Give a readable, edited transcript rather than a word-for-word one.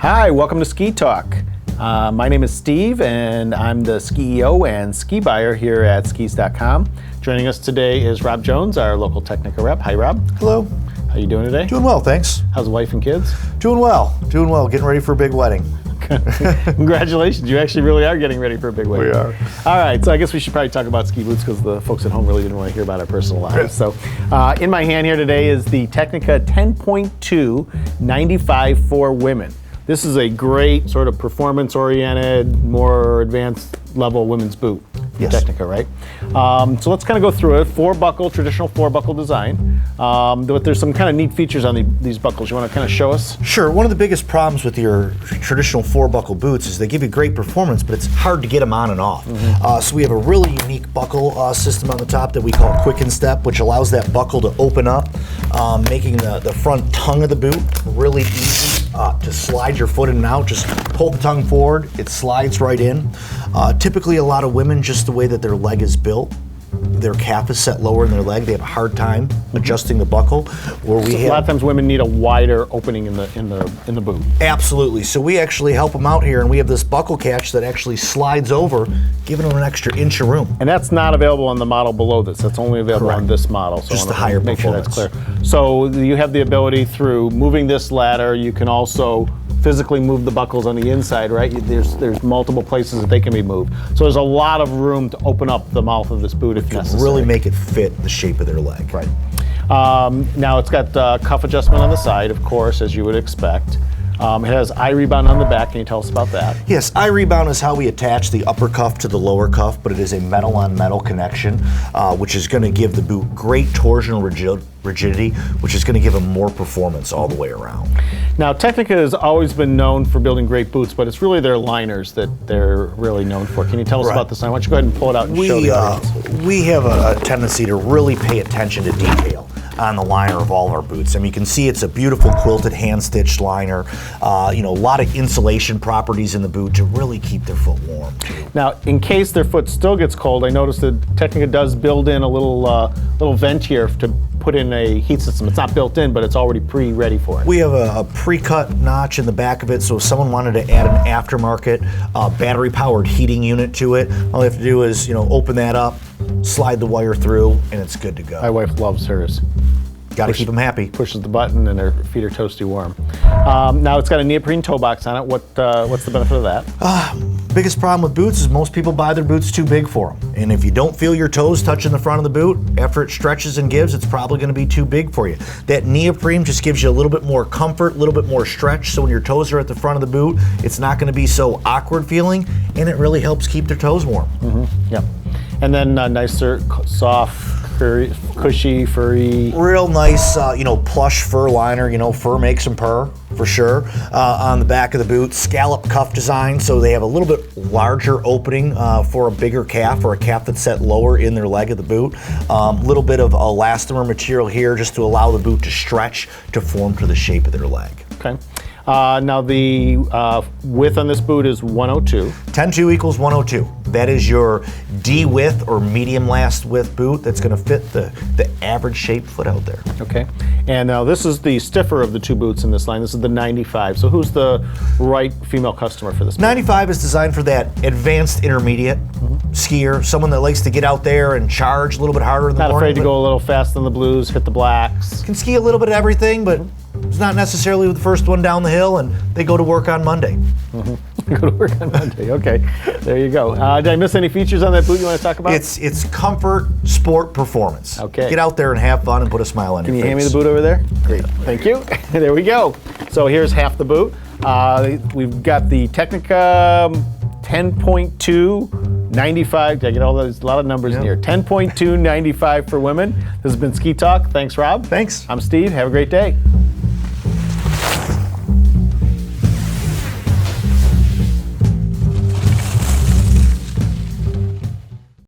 Hi, welcome to Ski Talk. My name is Steve, and I'm the CEO and ski buyer here at skis.com. Joining us today is Rob Jones, our local Tecnica rep. Hi, Rob. Hello. How you doing today? Doing well, thanks. How's the wife and kids? Doing well. Getting ready for a big wedding. Congratulations, you actually really are getting ready for a big wedding. We are. All right, so I guess we should probably talk about ski boots because the folks at home really didn't want to hear about our personal lives. So in my hand here today is the Tecnica 10.2 95 for women. This is a great sort of performance-oriented, more advanced level women's boot. Yes. Tecnica, right? So let's kind of go through it. Traditional four-buckle design. But there's some kind of neat features on these buckles. You want to kind of show us? Sure. One of the biggest problems with your traditional four-buckle boots is they give you great performance, but it's hard to get them on and off. So we have a really unique buckle system on the top that we call Quick Instep, which allows that buckle to open up, making the front tongue of the boot really easy to slide your foot in and out. Just pull the tongue forward, it slides right in. Typically, a lot of women, just the way that their leg is built, their calf is set lower in their leg, they have a hard time adjusting the buckle. A lot of times women need a wider opening in the boot. Absolutely. So we actually help them out here, and we have this buckle catch that actually slides over, giving them an extra inch of room. And that's not available on the model below this. That's only available on this model. So just the higher make performance. Sure that's clear. So you have the ability through moving this ladder, you can also physically move the buckles on the inside, right? There's multiple places that they can be moved. So there's a lot of room to open up the mouth of this boot if necessary. Really make it fit the shape of their leg. Right. Now it's got cuff adjustment on the side, of course, as you would expect. It has i-Rebound on the back. Can you tell us about that? Yes, i-Rebound is how we attach the upper cuff to the lower cuff, but it is a metal-on-metal connection, which is going to give the boot great torsional rigidity, which is going to give them more performance all the way around. Now, Tecnica has always been known for building great boots, but it's really their liners that they're really known for. Can you tell us about this line? Why don't you go ahead and pull it out and show the audience? We have a tendency to really pay attention to detail on the liner of all of our boots. I mean, you can see it's a beautiful quilted hand-stitched liner. A lot of insulation properties in the boot to really keep their foot warm. Now, in case their foot still gets cold, I noticed that Tecnica does build in a little vent here to put in a heat system. It's not built in, but it's already pre-ready for it. We have a pre-cut notch in the back of it, so if someone wanted to add an aftermarket battery-powered heating unit to it, all they have to do is open that up, slide the wire through, and it's good to go. My wife loves hers. Got to keep them happy. Pushes the button and her feet are toasty warm. Now it's got a neoprene toe box on it. What's the benefit of that? Biggest problem with boots is most people buy their boots too big for them. And if you don't feel your toes touching the front of the boot, after it stretches and gives, it's probably going to be too big for you. That neoprene just gives you a little bit more comfort, a little bit more stretch, so when your toes are at the front of the boot, it's not going to be so awkward feeling, and it really helps keep their toes warm. Yep. And then nicer, soft, cushy, furry. Real nice, plush fur liner. Fur makes them purr, for sure. On the back of the boot, scallop cuff design, so they have a little bit larger opening for a bigger calf or a calf that's set lower in their leg of the boot. Little bit of elastomer material here just to allow the boot to stretch to form to the shape of their leg. Okay. Now the width on this boot is 102. 10.2 equals 102. That is your D width or medium last width boot that's going to fit the average shaped foot out there. Okay. And now this is the stiffer of the two boots in this line. This is the 95. So who's the right female customer for this boot? 95 is designed for that advanced intermediate skier, someone that likes to get out there and charge a little bit harder in the morning. Not afraid to go a little fast on the blues, hit the blacks. Can ski a little bit of everything, but it's not necessarily the first one down the hill, and they go to work on Monday. Go to work on Monday. Okay, there you go. Did I miss any features on that boot you want to talk about? It's comfort, sport, performance. Okay. Get out there and have fun and put a smile on your face. Can you hand me the boot over there? Great. Thank you. There we go. So here's half the boot. We've got the Tecnica 10.2 95. Did I get all those? A lot of numbers in here. 10.2 95 for women. This has been Ski Talk. Thanks, Rob. Thanks. I'm Steve. Have a great day.